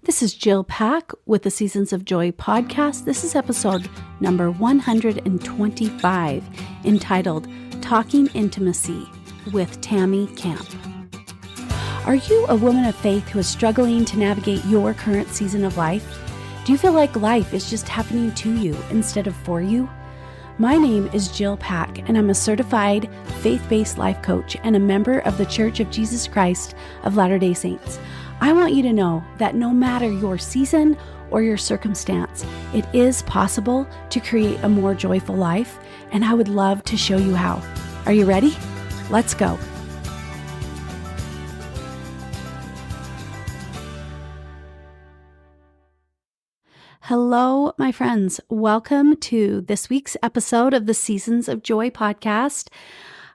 This is Jill Pack with the Seasons of Joy podcast. This is episode number 125, entitled Talking Intimacy with Tammy Camp. Are you a woman of faith who is struggling to navigate your current season of life? Do you feel like life is just happening to you instead of for you? My name is Jill Pack, and I'm a certified faith-based life coach and a member of the Church of Jesus Christ of Latter-day Saints. I want you to know that no matter your season or your circumstance, it is possible to create a more joyful life, and I would love to show you how. Are you ready? Let's go. Hello, my friends. Welcome to this week's episode of the Seasons of Joy podcast.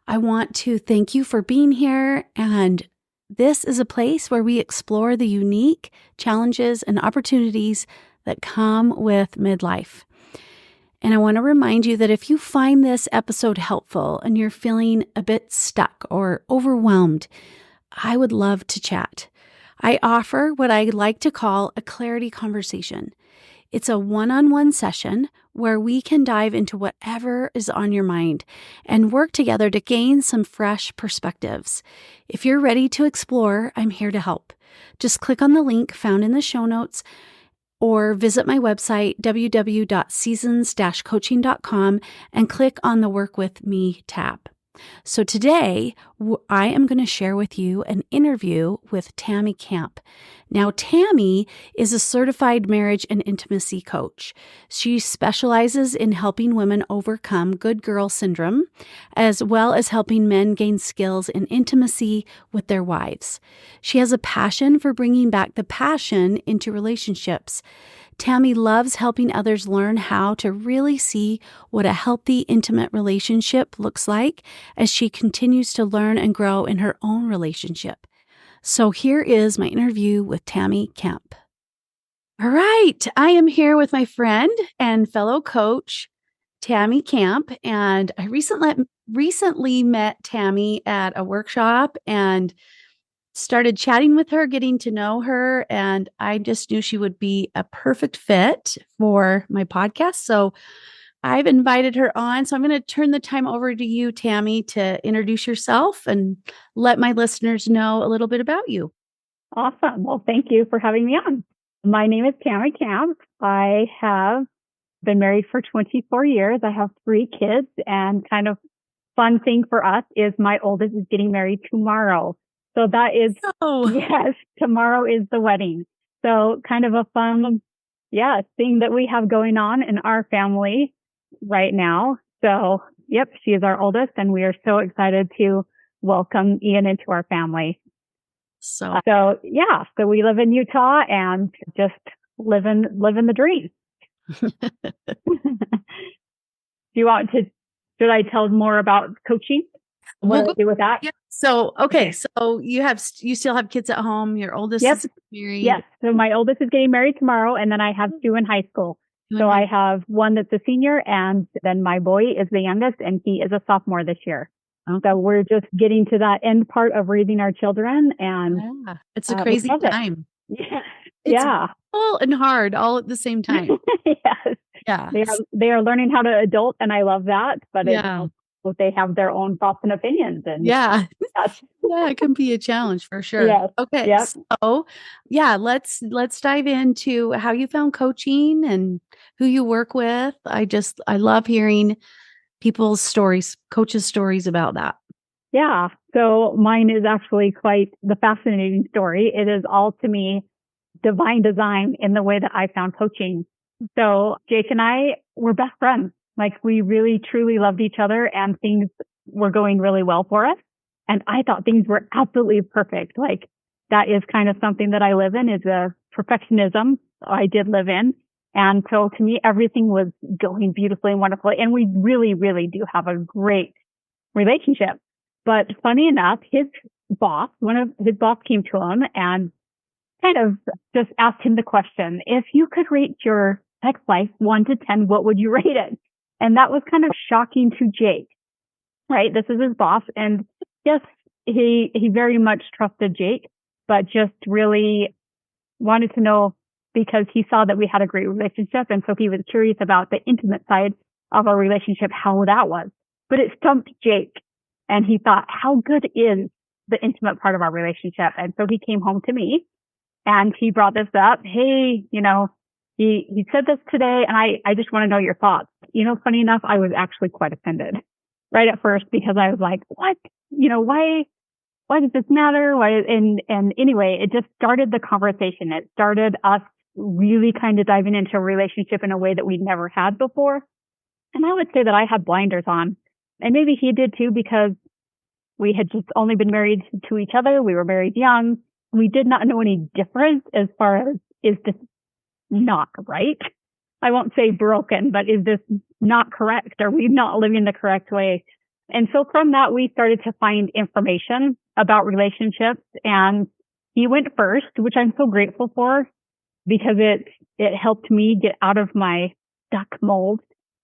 I want to thank you for being here, and this is a place where we explore the unique challenges and opportunities that come with midlife. And I want to remind you that if you find this episode helpful and you're feeling a bit stuck or overwhelmed, I would love to chat. I offer what I like to call a clarity conversation. It's a one-on-one session where we can dive into whatever is on your mind and work together to gain some fresh perspectives. If you're ready to explore, I'm here to help. Just click on the link found in the show notes or visit my website, www.seasons-coaching.com, and click on the Work With Me tab. So today, I am going to share with you an interview with Tammy Camp. Now, Tammy is a certified marriage and intimacy coach. She specializes in helping women overcome good girl syndrome, as well as helping men gain skills in intimacy with their wives. She has a passion for bringing back the passion into relationships. Tammy loves helping others learn how to really see what a healthy, intimate relationship looks like as she continues to learn and grow in her own relationship. So here is my interview with Tammy Camp. All right, I am here with my friend and fellow coach, Tammy Camp, and I recently met Tammy at a workshop and started chatting with her, getting to know her, and I just knew she would be a perfect fit for my podcast. So I've invited her on. So I'm going to turn the time over to you, Tammy, to introduce yourself and let my listeners know a little bit about you. Awesome. Well, thank you for having me on. My name is Tammy Camp. I have been married for 24 years. I have 3 kids, and kind of fun thing for us is my oldest is getting married tomorrow. So that is, yes, tomorrow is the wedding. So kind of a fun, thing that we have going on in our family right now. So, yep, she is our oldest, and we are so excited to welcome Ian into our family. So we live in Utah and just living the dream. Should I tell more about coaching? What do I do with that? Yeah. So you still have kids at home. Your oldest is married. Yes. So my oldest is getting married tomorrow, and then I have 2 in high school. So I have one that's a senior, and then my boy is the youngest, and he is a sophomore this year. Okay. So we're just getting to that end part of raising our children, and it's a crazy time. It's full and hard all at the same time. Yes. Yeah. They are learning how to adult, and I love that, but they have their own thoughts and opinions, and it can be a challenge for sure. Yes. Okay. Yep. So let's dive into how you found coaching and who you work with. I love hearing people's stories, coaches' stories about that. Yeah. So mine is actually quite the fascinating story. It is all, to me, divine design in the way that I found coaching. So Jake and I were best friends. Like, we really, truly loved each other, and things were going really well for us. And I thought things were absolutely perfect. Like, that is kind of something that I live in, is a perfectionism I did live in. And so to me, everything was going beautifully and wonderfully. And we really, really do have a great relationship. But funny enough, one of his boss came to him and kind of just asked him the question, if you could rate your sex life 1 to 10, what would you rate it? And that was kind of shocking to Jake, right? This is his boss. And yes, he very much trusted Jake, but just really wanted to know because he saw that we had a great relationship. And so he was curious about the intimate side of our relationship, how that was. But it stumped Jake. And he thought, how good is the intimate part of our relationship? And so he came home to me and he brought this up. Hey, he said this today and I just want to know your thoughts. Funny enough, I was actually quite offended right at first because I was like, what? Why does this matter? And anyway, it just started the conversation. It started us really kind of diving into a relationship in a way that we'd never had before. And I would say that I had blinders on, and maybe he did too, because we had just only been married to each other. We were married young. We did not know any difference as far as, is this not right? I won't say broken, but is this not correct? Are we not living the correct way? And so from that, we started to find information about relationships, and he went first, which I'm so grateful for because it helped me get out of my stuck mold.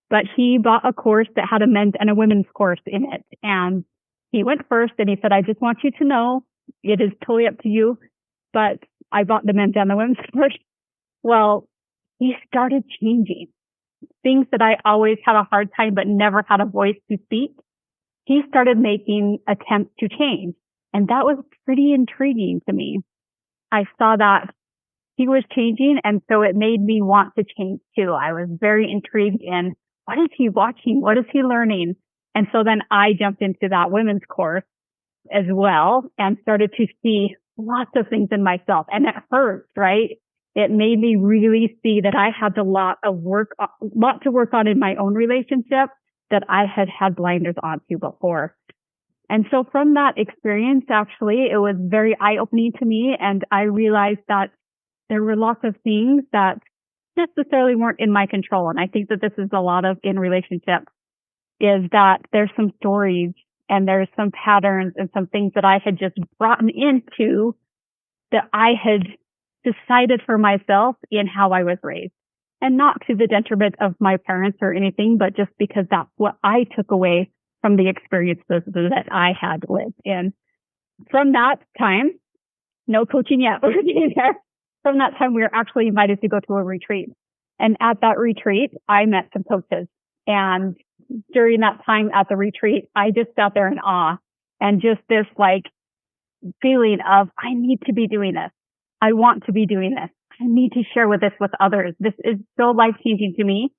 But he bought a course that had a men's and a women's course in it. And he went first and he said, I just want you to know it is totally up to you, but I bought the men's and the women's course. Well, he started changing things that I always had a hard time, but never had a voice to speak. He started making attempts to change. And that was pretty intriguing to me. I saw that he was changing. And so it made me want to change too. I was very intrigued in what is he watching? What is he learning? And so then I jumped into that women's course as well and started to see lots of things in myself. And it hurts, right? It made me really see that I had a lot to work on in my own relationship that I had blinders onto before. And so from that experience, actually, it was very eye-opening to me. And I realized that there were lots of things that necessarily weren't in my control. And I think that this is a lot of in relationships, is that there's some stories and there's some patterns and some things that I had just brought into that I had decided for myself in how I was raised. And not to the detriment of my parents or anything, but just because that's what I took away from the experiences that I had lived in. From that time, no coaching yet, we're getting there. From that time, we were actually invited to go to a retreat. And at that retreat, I met some coaches. And during that time at the retreat, I just sat there in awe and just this feeling of, I need to be doing this. I want to be doing this. I need to share this with others. This is so life-changing to me.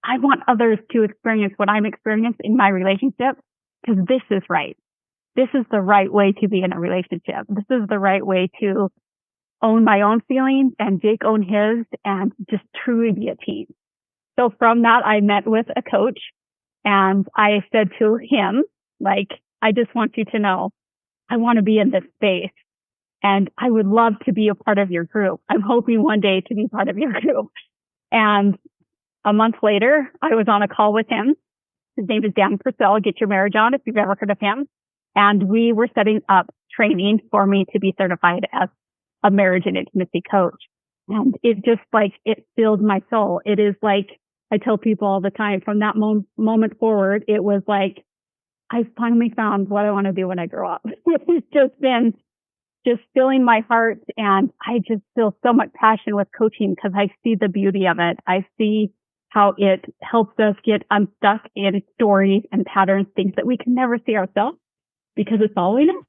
I want others to experience what I'm experiencing in my relationship because this is right. This is the right way to be in a relationship. This is the right way to own my own feelings and Jake own his and just truly be a team. So from that, I met with a coach and I said to him, I just want you to know, I want to be in this space. And I would love to be a part of your group. I'm hoping one day to be part of your group. And a month later, I was on a call with him. His name is Dan Purcell. Get Your Marriage On, if you've ever heard of him. And we were setting up training for me to be certified as a marriage and intimacy coach. And it just it filled my soul. It is I tell people all the time, from that moment forward, it was I finally found what I want to do when I grow up. It's just been just filling my heart. And I just feel so much passion with coaching because I see the beauty of it. I see how it helps us get unstuck in stories and patterns, things that we can never see ourselves because it's all we know.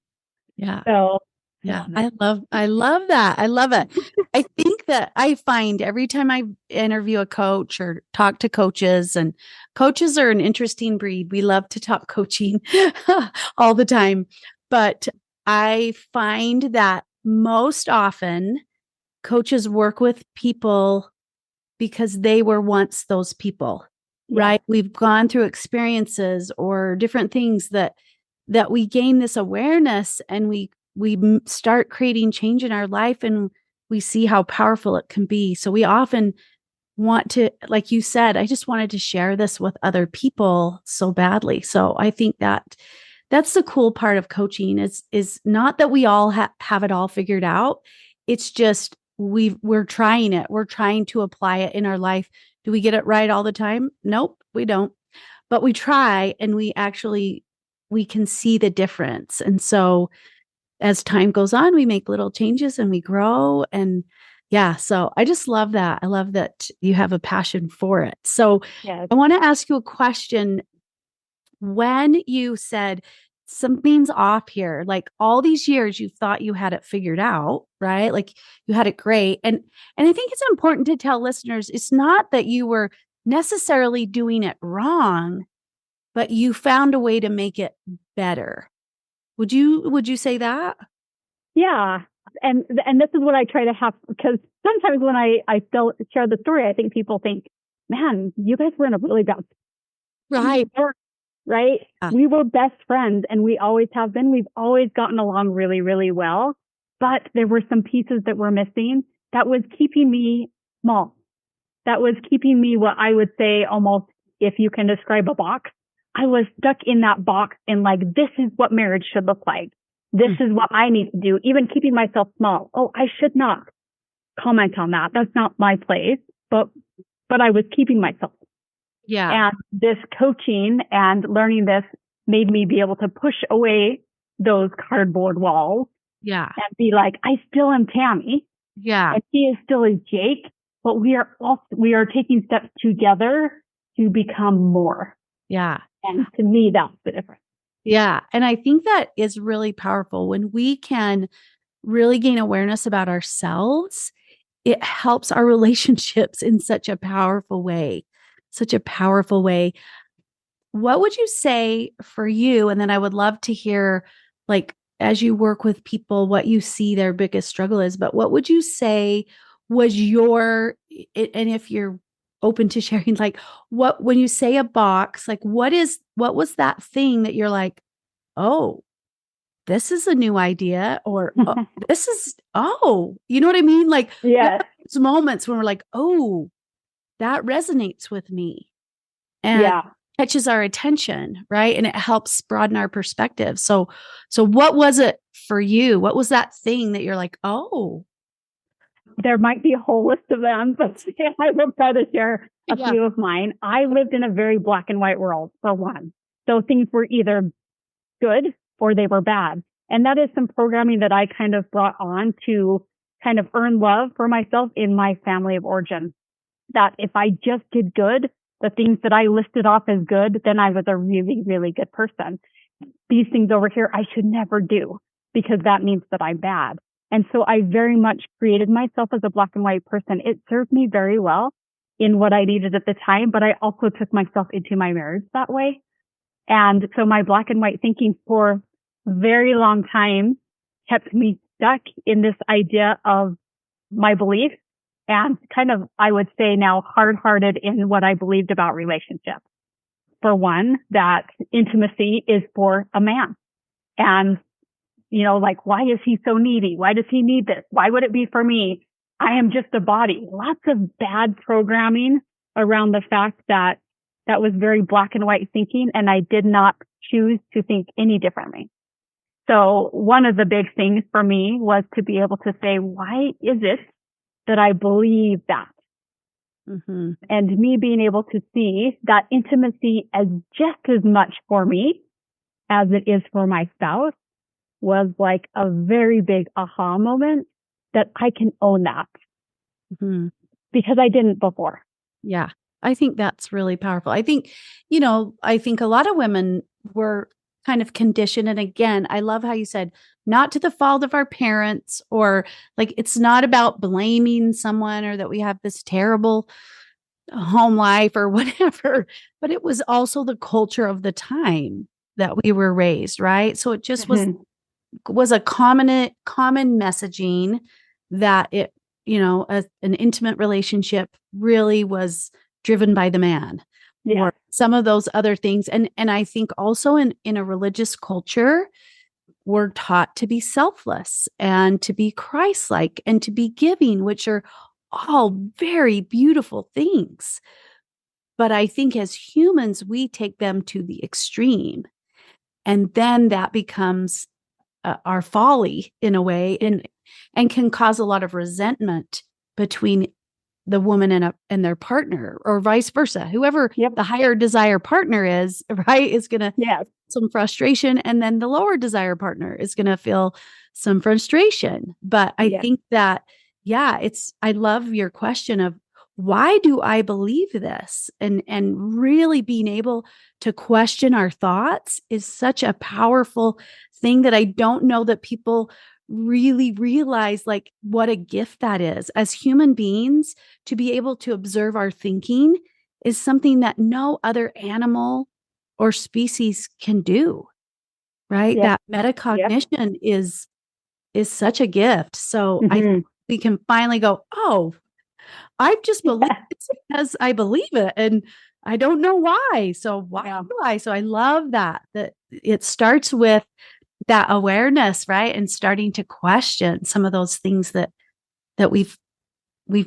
Yeah. So yeah, I love that. I love it. I think that I find every time I interview a coach or talk to coaches, and coaches are an interesting breed. We love to talk coaching all the time, but I find that most often coaches work with people because they were once those people, right? We've gone through experiences or different things that we gain this awareness and we start creating change in our life and we see how powerful it can be. So we often want to, like you said, I just wanted to share this with other people so badly. So I think that that's the cool part of coaching is not that we all have it all figured out. It's just we're trying it. We're trying to apply it in our life. Do we get it right all the time? Nope, we don't. But we try and we can see the difference. And so as time goes on, we make little changes and we grow. And Yeah. So I just love that. I love that you have a passion for it. So Yes. I want to ask you a question. When you said something's off here, like all these years you thought you had it figured out, right? Like you had it great. And I think it's important to tell listeners it's not that you were necessarily doing it wrong, but you found a way to make it better. Would you say that? Yeah. And this is what I try to have, because sometimes when I still share the story, I think people think, man, you guys were in a really bad, and we Right. weren't, right? Yeah. We were best friends and we always have been. We've always gotten along really, really well. But there were some pieces that were missing that was keeping me small. That was keeping me what I would say almost, if you can describe a box, I was stuck in that box and like, this is what marriage should look like. This Mm. is what I need to do, even keeping myself small. Oh, I should not comment on that. That's not my place. But I was keeping myself. Yeah. And this coaching and learning this made me be able to push away those cardboard walls Yeah. and be like, I still am Tammy Yeah. and he is still is Jake, but we are taking steps together to become more. Yeah. And to me, that's the difference. Yeah. And I think that is really powerful when we can really gain awareness about ourselves. It helps our relationships in such a powerful way. Such a powerful way. What would you say for you? And then I would love to hear, like, as you work with people, what you see their biggest struggle is. But what would you say was and if you're open to sharing, like, when you say a box, like, what was that thing that you're like, oh, this is a new idea, or oh, you know what I mean? Like, Yes. those moments when we're like, oh, that resonates with me and Yeah. catches our attention, right? And it helps broaden our perspective. So what was it for you? What was that thing that you're like, oh, There might be a whole list of them, but I will try to share a yeah, few of mine. I lived in a very black and white world, for one. So things were either good or they were bad. And that is some programming that I kind of brought on to kind of earn love for myself in my family of origin. That if I just did good, the things that I listed off as good, then I was a really, really good person. These things over here, I should never do because that means that I'm bad. And so I very much created myself as a black and white person. It served me very well in what I needed at the time, but I also took myself into my marriage that way. And so my black and white thinking for a very long time kept me stuck in this idea of my belief and kind of, I would say now, hard-hearted in what I believed about relationships. For one, that intimacy is for a man. And, like, why is he so needy? Why does he need this? Why would it be for me? I am just a body. Lots of bad programming around the fact that that was very black and white thinking, and I did not choose to think any differently. So one of the big things for me was to be able to say, why is it that I believe that? mm-hmm. And me being able to see that intimacy as just as much for me as it is for my spouse was like a very big aha moment that I can own that Mm-hmm. because I didn't before. Yeah. I think that's really powerful. I think a lot of women were kind of conditioned. And again, I love how you said, not to the fault of our parents, or like, it's not about blaming someone or that we have this terrible home life or whatever, but it was also the culture of the time that we were raised, right? So it just was a common messaging that an intimate relationship really was driven by the man, Yeah. or some of those other things. And I think also in a religious culture, we're taught to be selfless and to be Christ-like and to be giving, which are all very beautiful things. But I think as humans, we take them to the extreme. And then that becomes our folly in a way, and can cause a lot of resentment between the woman and their partner, or vice versa. Whoever the higher desire partner is, right, is going to some frustration, and then the lower desire partner is going to feel some frustration. But I think that yeah, I love your question of why do I believe this? And really being able to question our thoughts is such a powerful thing that I don't know that people really realize like what a gift that is. As human beings, to be able to observe our thinking is something that no other animal or species can do, right? Yeah. That Yep. metacognition is such a gift. So I Hmm. we can finally go, oh, I just believe Yeah. it because I believe it and I don't know why. So why Yeah. do I? So I love that it starts with that awareness, right? And starting to question some of those things that we've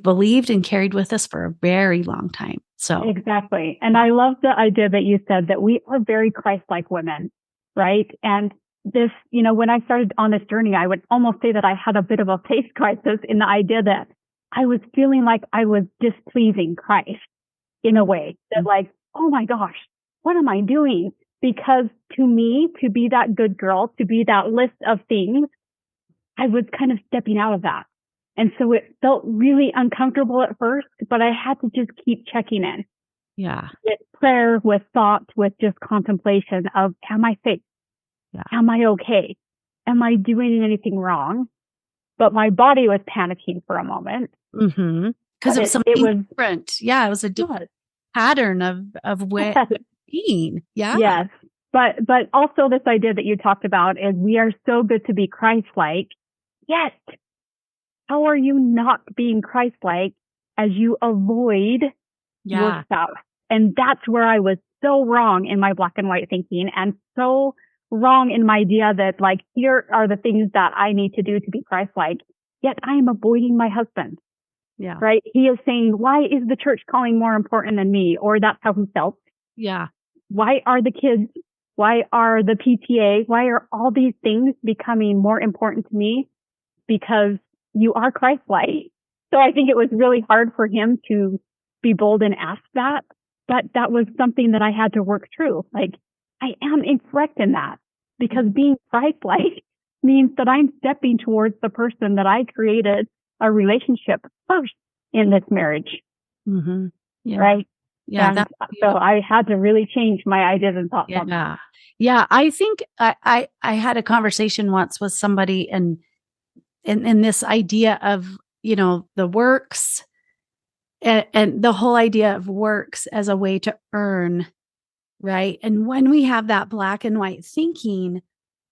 believed and carried with us for a very long time. So Exactly. And I love the idea that you said that we are very Christ-like women, right? And this, when I started on this journey, I would almost say that I had a bit of a faith crisis in the idea that I was feeling like I was displeasing Christ in a way that like, oh my gosh, what am I doing? Because to me, to be that good girl, to be that list of things, I was kind of stepping out of that. And so it felt really uncomfortable at first, but I had to just keep checking in yeah, with prayer, with thought, with just contemplation of, am I safe? yeah. Am I okay? Am I doing anything wrong? But my body was panicking for a moment, Mm-hmm. Because but it was it something was, different. Yeah, it was a different yes, pattern of way being. Yeah. yes. But also this idea that you talked about is we are so good to be Christ-like, yet how are you not being Christ-like as you avoid your Yeah. spouse? And that's where I was so wrong in my black and white thinking and so wrong in my idea that like, here are the things that I need to do to be Christ-like, yet I am avoiding my husband, Yeah. right? He is saying, why is the church calling more important than me? Or that's how he felt. Yeah. Why are the kids? Why are the PTA? Why are all these things becoming more important to me? Because you are Christ-like. So I think it was really hard for him to be bold and ask that, but that was something that I had to work through. Like, I am incorrect in that because being Christ-like means that I'm stepping towards the person that I created a relationship first in this marriage, Mm-hmm. Yeah. right? Yeah. And That's so beautiful. I had to really change my ideas and thoughts on that. Yeah. Yeah. I think I had a conversation once with somebody and this idea of, the works and the whole idea of works as a way to earn, right? And when we have that black and white thinking,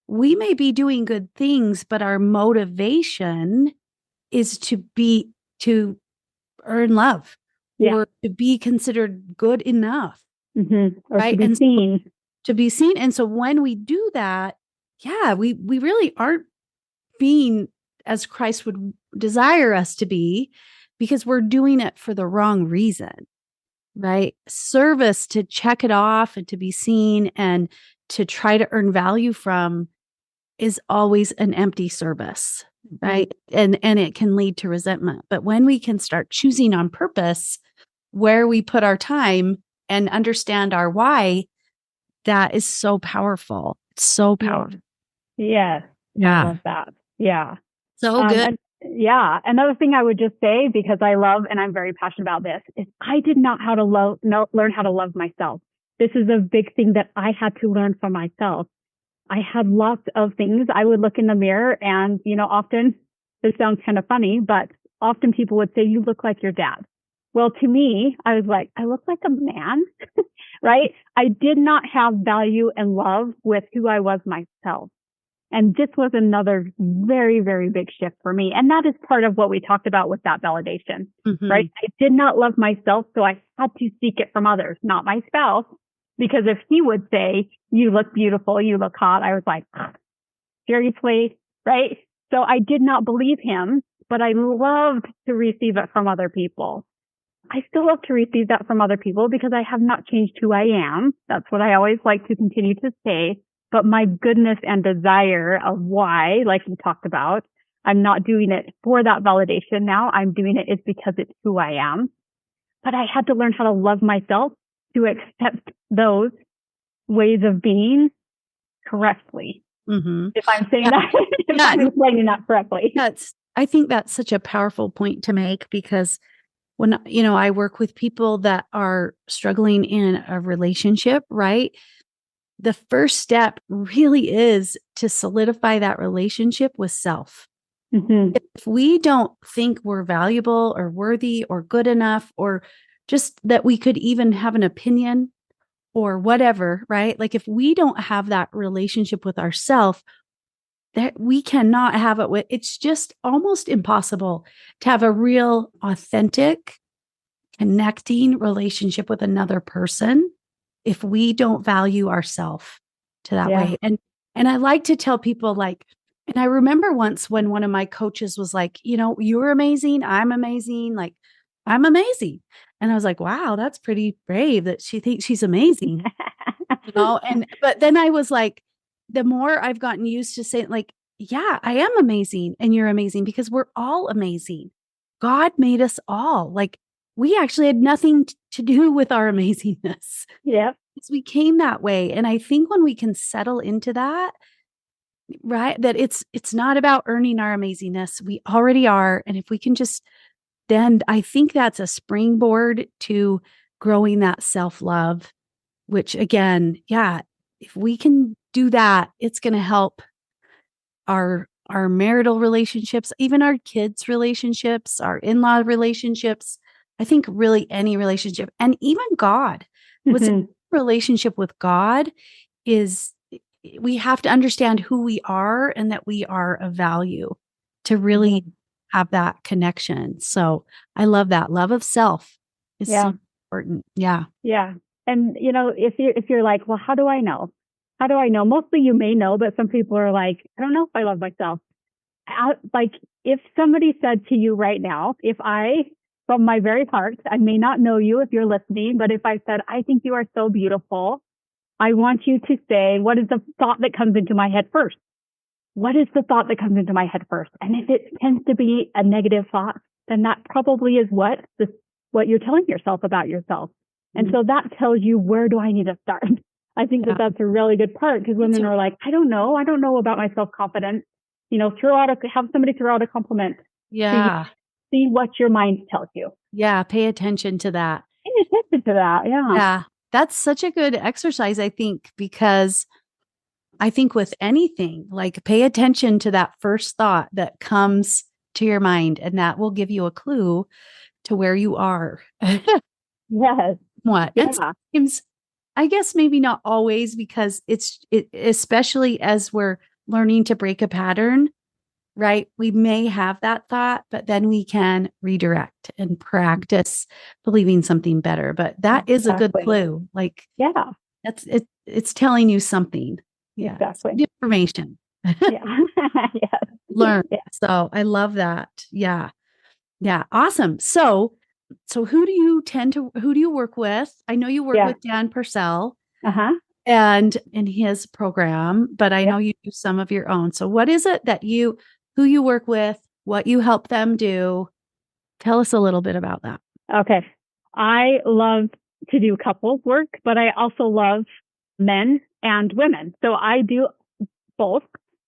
we may be doing good things, but our motivation is to earn love Yeah. or to be considered good enough, Or to right? be And seen. to be seen. And so when we do that, yeah, we really aren't being as Christ would desire us to be because we're doing it for the wrong reason, right? Service to check it off and to be seen and to try to earn value from is always an empty service, right? And it can lead to resentment. But when we can start choosing on purpose where we put our time and understand our why, that is so powerful. It's so Yeah. powerful. Yes. I Yeah. love that. Yeah. So good. And yeah, another thing I would just say, because I love and I'm very passionate about this, is I did not how to learn how to love myself. This is a big thing that I had to learn for myself. I had lots of things. I would look in the mirror and, often this sounds kind of funny, but often people would say, you look like your dad. Well, to me, I was like, I look like a man, right? I did not have value and love with who I was myself. And this was another very, very big shift for me. And that is part of what we talked about with that validation, right? I did not love myself, so I had to seek it from others, not my spouse. Because if he would say, you look beautiful, you look hot, I was like, seriously, right? So I did not believe him, but I loved to receive it from other people. I still love to receive that from other people because I have not changed who I am. That's what I always like to continue to say. But my goodness and desire of why, like you talked about, I'm not doing it for that validation now. I'm doing it is because it's who I am. But I had to learn how to love myself to accept those ways of being correctly. Mm-hmm. If I'm saying Yeah. that, if Yeah. I'm explaining that correctly. Yeah, I think that's such a powerful point to make because when, I work with people that are struggling in a relationship, right? The first step really is to solidify that relationship with self. Mm-hmm. If we don't think we're valuable or worthy or good enough, or just that we could even have an opinion or whatever, right? Like if we don't have that relationship with ourself, that we cannot have it with, it's just almost impossible to have a real, authentic, connecting relationship with another person if we don't value ourselves to that Yeah. way. And I like to tell people like, and I remember once when one of my coaches was like, you're amazing, I'm amazing, like I'm amazing. And I was like, wow, that's pretty brave that she thinks she's amazing. But then I was like, the more I've gotten used to saying like, yeah, I am amazing and you're amazing because we're all amazing. God made us all. Like we actually had nothing to do with our amazingness. Yeah. We came that way. And I think when we can settle into that, right, that it's not about earning our amazingness. We already are. And if we can just then I think that's a springboard to growing that self-love, which again, yeah, if we can do that, it's going to help our marital relationships, even our kids' relationships, our in-law relationships. I think really any relationship and even God. What's a Mm-hmm. relationship with God is we have to understand who we are and that we are of value to really have that connection. So I love that. Love of self is Yeah. so important. Yeah. Yeah. And if you're like, well, how do I know? How do I know? Mostly you may know, but some people are like, I don't know if I love myself. Like if somebody said to you right now, if I, from my very heart, I may not know you if you're listening, but if I said, I think you are so beautiful, I want you to say, what is the thought that comes into my head first? What is the thought that comes into my head first? And if it tends to be a negative thought, then that probably is what you're telling yourself about yourself. And so that tells you, where do I need to start? I think that that's a really good part because women are like, I don't know about my self-confidence. Have somebody throw out a compliment. Yeah. See what your mind tells you. Yeah. Pay attention to that. Pay attention to that. Yeah. Yeah. That's such a good exercise, I think, because I think with anything, like pay attention to that first thought that comes to your mind, and that will give you a clue to where you are. Yes. What? Yeah. And sometimes, I guess maybe not always, because especially as we're learning to break a pattern, right? We may have that thought, but then we can redirect and practice believing something better. But that is a good clue. Like, yeah, it's telling you something. Yeah. exactly. Good information. Yeah. Yes. Learn. Yeah. So I love that. Yeah. Yeah. Awesome. So who do you work with? I know you work Yeah. with Dan Purcell Uh-huh. and in his program, but I Yep. know you do some of your own. So what is it that who you work with, what you help them do? Tell us a little bit about that. Okay. I love to do couples work, but I also love men and women. So I do both.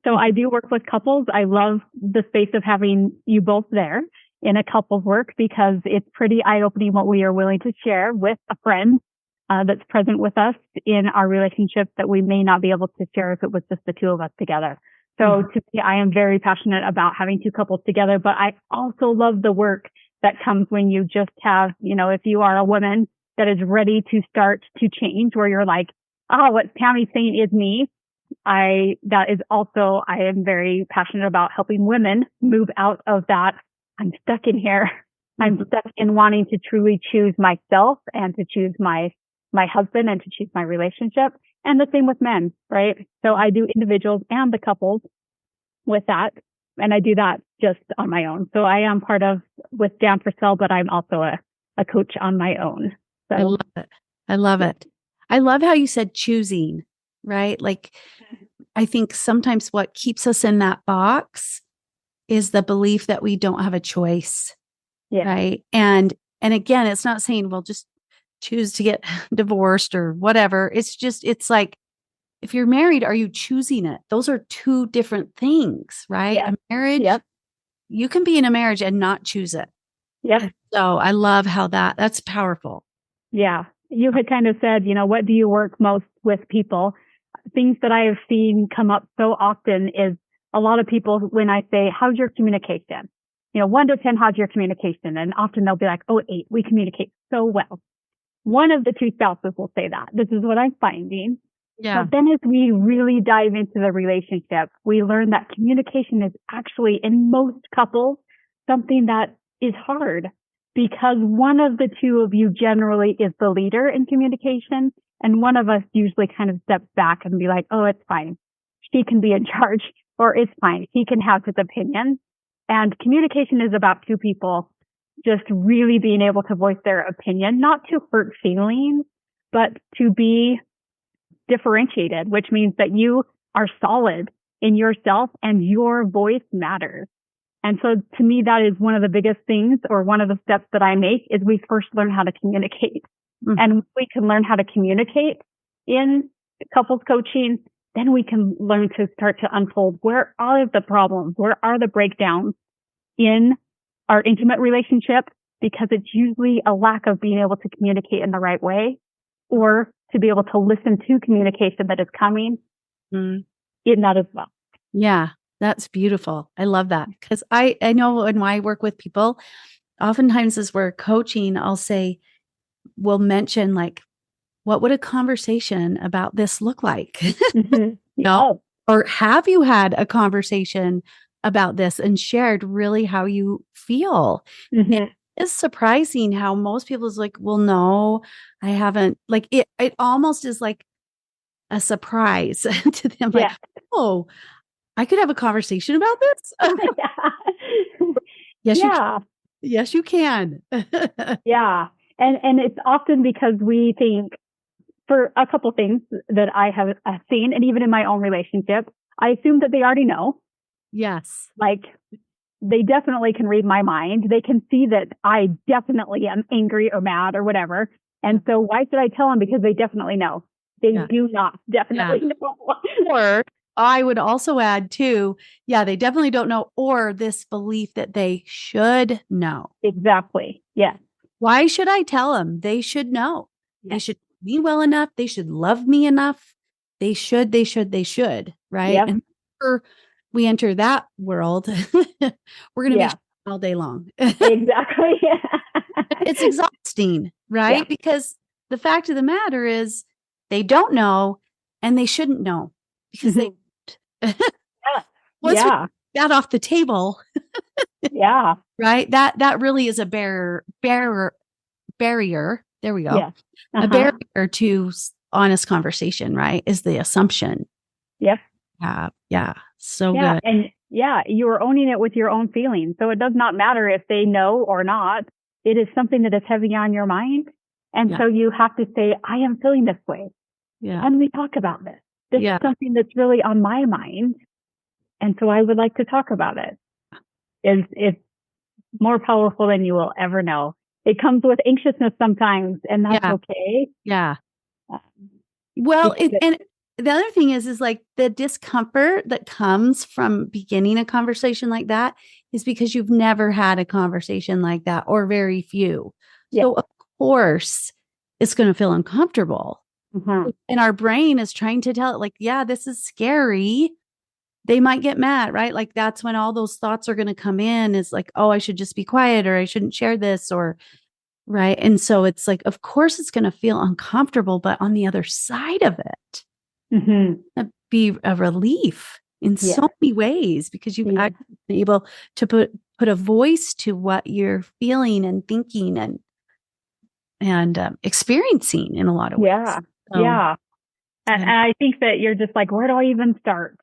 So I do work with couples. I love the space of having you both there in a couples work because it's pretty eye-opening what we are willing to share with a friend that's present with us in our relationship that we may not be able to share if it was just the two of us together. So to me, I am very passionate about having two couples together, but I also love the work that comes when you just have, if you are a woman that is ready to start to change, where you're like, oh, what Tammy's saying is me. I am very passionate about helping women move out of that. I'm stuck in here. I'm stuck in wanting to truly choose myself and to choose my husband and to choose my relationship. And the same with men, right? So I do individuals and the couples with that. And I do that just on my own. So I am part of with Dan Purcell, but I'm also a coach on my own. So I love it. I love it. I love how you said choosing, right? Like, I think sometimes what keeps us in that box is the belief that we don't have a choice. yeah. Right. And again, it's not saying, well, just choose to get divorced or whatever. It's like, if you're married, are you choosing it? Those are two different things, right? Yeah. A marriage Yep. you can be in a marriage and not choose it. Yep. So I love how that's powerful. Yeah. You had kind of said, what do you work most with people? Things that I have seen come up so often is a lot of people, when I say, how's your communication? 1 to 10, how's your communication? And often they'll be like, oh, 8, we communicate so well. One of the two spouses will say that. This is what I'm finding. Yeah. But then as we really dive into the relationship, we learn that communication is actually, in most couples, something that is hard because one of the two of you generally is the leader in communication. And one of us usually kind of steps back and be like, oh, it's fine. She can be in charge, or it's fine. He can have his opinion. And communication is about two people just really being able to voice their opinion, not to hurt feelings, but to be differentiated, which means that you are solid in yourself and your voice matters. And so to me, that is one of the biggest things, or one of the steps that I make, is we first learn how to communicate. Mm-hmm. And we can learn how to communicate in couples coaching. Then we can learn to start to unfold, where are the problems? Where are the breakdowns in our intimate relationship? Because it's usually a lack of being able to communicate in the right way, or to be able to listen to communication that is coming in that as well. Yeah, that's beautiful. I love that, because I know when I work with people, oftentimes as we're coaching, we'll mention like, what would a conversation about this look like? Mm-hmm. Or have you had a conversation about this and shared really how you feel? Mm-hmm. It's surprising how most people is like, well, no, I haven't. Like it almost is like a surprise to them. Like, oh, I could have a conversation about this. Yes, yeah. Yes, you can. Yeah. And it's often because we think, for a couple things that I have seen, and even in my own relationship, I assume that they already know. Yes. Like, they definitely can read my mind. They can see that I definitely am angry or mad or whatever. And so why should I tell them? Because they definitely know. They do not definitely know. Or I would also add too, they definitely don't know, or this belief that they should know. Exactly. Yeah. Why should I tell them? They should know. Yes. They should be well enough. They should love me enough. They should, right? Yep. And we enter that world, we're going to be all day long. Exactly. It's exhausting, right? Yeah. Because the fact of the matter is they don't know, and they shouldn't know, because they once we get that off the table, right? That really is a barrier. There we go. Yeah. A barrier to honest conversation, right? Is the assumption. Yes. Yeah. So good. And you are owning it with your own feelings. So it does not matter if they know or not. It is something that is heavy on your mind. And so you have to say, I am feeling this way. Yeah. And we talk about this. This is something that's really on my mind. And so I would like to talk about it. It's more powerful than you will ever know. It comes with anxiousness sometimes, and that's okay. Yeah. Well, and the other thing is like the discomfort that comes from beginning a conversation like that is because you've never had a conversation like that, or very few. Yeah. So of course it's going to feel uncomfortable. Mm-hmm. And our brain is trying to tell it like, this is scary. They might get mad, right? Like that's when all those thoughts are going to come in, is like, oh, I should just be quiet, or I shouldn't share this, or right. And so it's like, of course it's going to feel uncomfortable, but on the other side of it, it'd be a relief in so many ways, because you've actually been able to put a voice to what you're feeling and thinking and experiencing in a lot of ways. Yeah. So, and I think that you're just like, where do I even start?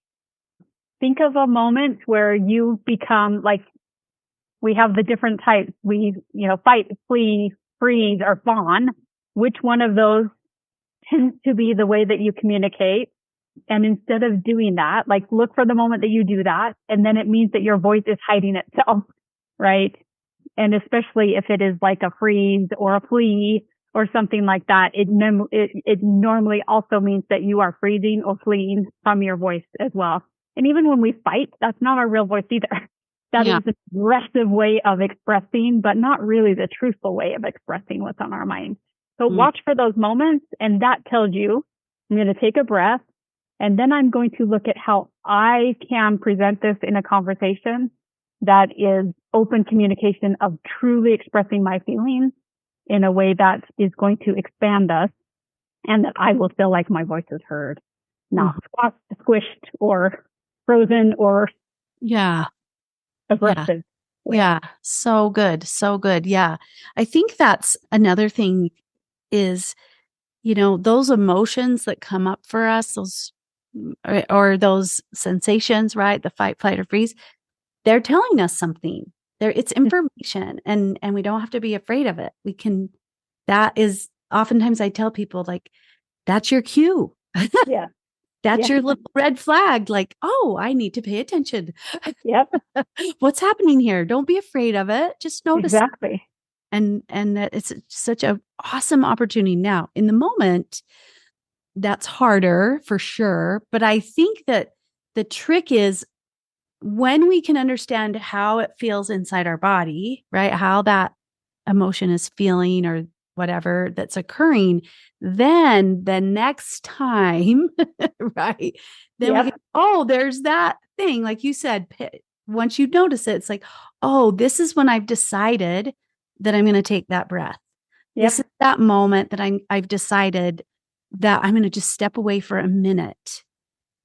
Think of a moment where you become like, we have the different types. We, fight, flee, freeze, or fawn. Which one of those tends to be the way that you communicate? And instead of doing that, like, look for the moment that you do that. And then it means that your voice is hiding itself, right? And especially if it is like a freeze or a flee or something like that, it normally also means that you are freezing or fleeing from your voice as well. And even when we fight, that's not our real voice either. That Yeah. is the aggressive way of expressing, but not really the truthful way of expressing what's on our mind. So Mm. watch for those moments, and that tells you, I'm going to take a breath, and then I'm going to look at how I can present this in a conversation that is open communication of truly expressing my feelings in a way that is going to expand us and that I will feel like my voice is heard, not squished or frozen or Yeah. Yeah. aggressive. Yeah. So good. So good. Yeah. I think that's another thing is, those emotions that come up for us, those or those sensations, right? The fight, flight, or freeze, they're telling us something. It's information and we don't have to be afraid of it. That is oftentimes I tell people like, that's your cue. Yeah. That's Yeah. your little red flag. Like, oh, I need to pay attention. Yep. What's happening here? Don't be afraid of it. Just notice it. Exactly. And that it's such a awesome opportunity. Now, in the moment, that's harder for sure. But I think that the trick is when we can understand how it feels inside our body, right? How that emotion is feeling or whatever that's occurring, then the next time, right? Then we Yep. go, oh, there's that thing. Like you said, once you notice it, it's like, oh, this is when I've decided that I'm going to take that breath. Yep. This is that moment that I've decided that I'm going to just step away for a minute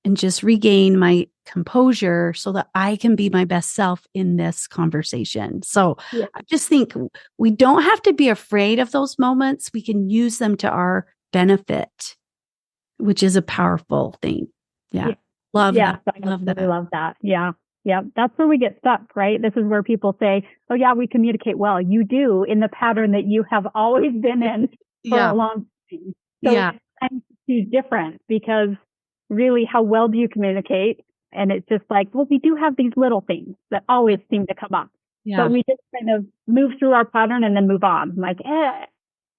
and just regain my composure so that I can be my best self in this conversation. So Yeah. I just think we don't have to be afraid of those moments. We can use them to our benefit, which is a powerful thing. Yeah. Love that. I Love really that. love that. Yeah. Yeah. That's where we get stuck, right? This is where people say, oh, yeah, we communicate well. You do in the pattern that you have always been in for Yeah. a long time. So Yeah. it's time to do different because really, how well do you communicate? And it's just like, well, we do have these little things that always seem to come up. Yeah. But we just kind of move through our pattern and then move on. Like,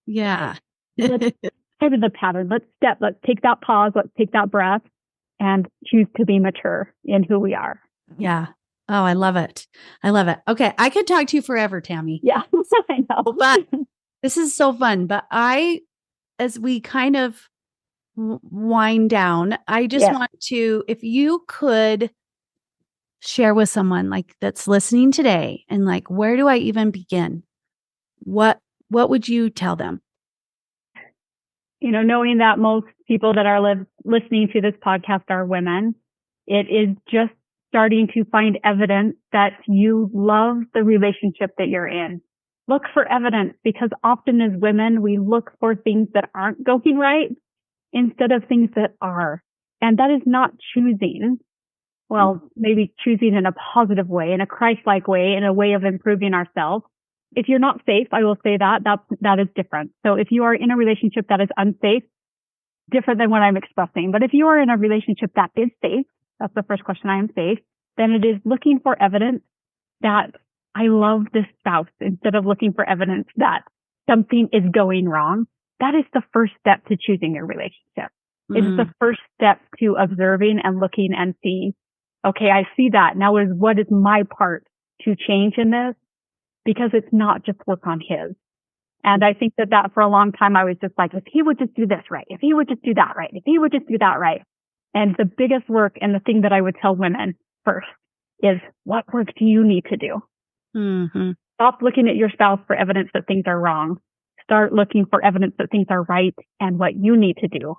Yeah. let's get in the pattern. Let's take that pause. Let's take that breath and choose to be mature in who we are. Yeah. Oh, I love it. I love it. Okay. I could talk to you forever, Tammy. Yeah, I know. But this is so fun. But as we kind of wind down, I just want to, if you could share with someone like that's listening today and like, where do I even begin? What would you tell them? Knowing that most people that are listening to this podcast are women, it is just starting to find evidence that you love the relationship that you're in. Look for evidence because often as women, we look for things that aren't going right instead of things that are. And that is not choosing. Well, maybe choosing in a positive way, in a Christ-like way, in a way of improving ourselves. If you're not safe, I will say that is different. So if you are in a relationship that is unsafe, different than what I'm expressing. But if you are in a relationship that is safe, that's the first question, I am safe, then it is looking for evidence that I love this spouse instead of looking for evidence that something is going wrong. That is the first step to choosing your relationship. It is the first step to observing and looking and seeing, okay, I see that. Now what is my part to change in this? Because it's not just work on his. And I think that for a long time, I was just like, if he would just do this right, if he would just do that right, if he would just do that right. And the biggest work and the thing that I would tell women first is what work do you need to do? Mm-hmm. Stop looking at your spouse for evidence that things are wrong. Start looking for evidence that things are right and what you need to do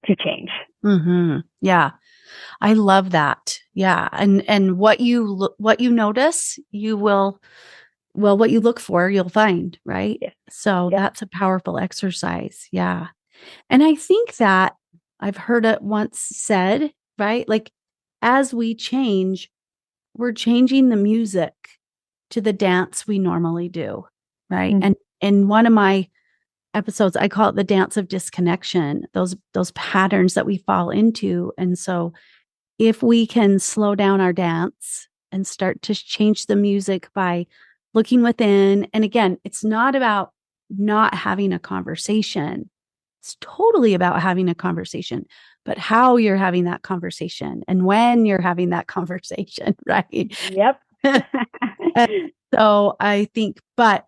to change. Mm-hmm. Yeah. I love that. Yeah. And what you notice, you will, well, what you look for, you'll find, right? Yeah. So that's a powerful exercise. Yeah. And I think that I've heard it once said, right? Like as we change, we're changing the music to the dance we normally do, right? Mm-hmm. And in one of my episodes, I call it the dance of disconnection, those patterns that we fall into. And so if we can slow down our dance and start to change the music by looking within, and again, it's not about not having a conversation. It's totally about having a conversation, but how you're having that conversation and when you're having that conversation, right? Yep. And so I think, but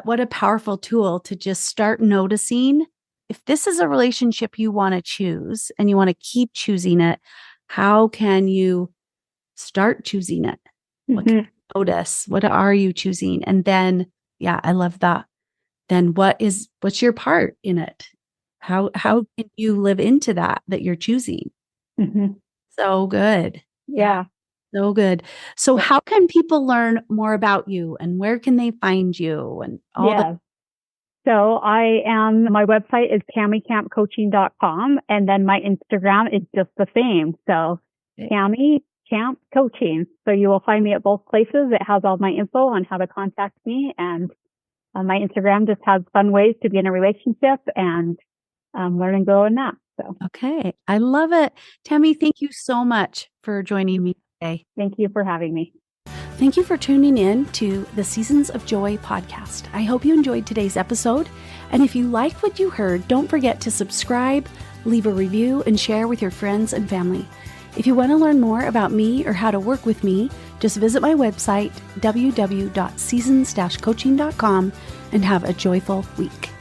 what a powerful tool to just start noticing if this is a relationship you want to choose and you want to keep choosing it, how can you start choosing it? What can you notice? What are you choosing? And then, yeah, I love that. Then what's your part in it? How can you live into that you're choosing? So good. Yeah. So good. So how can people learn more about you and where can they find you and all that? So my website is tammycampcoaching.com, and then my Instagram is just the same. So Tammy Camp Coaching. So you will find me at both places. It has all my info on how to contact me, and my Instagram just has fun ways to be in a relationship and learn and grow in that. So okay. I love it. Tammy, thank you so much for joining me today. Thank you for having me. Thank you for tuning in to the Seasons of Joy podcast. I hope you enjoyed today's episode. And if you liked what you heard, don't forget to subscribe, leave a review, and share with your friends and family. If you want to learn more about me or how to work with me, just visit my website, www.seasons-coaching.com, and have a joyful week.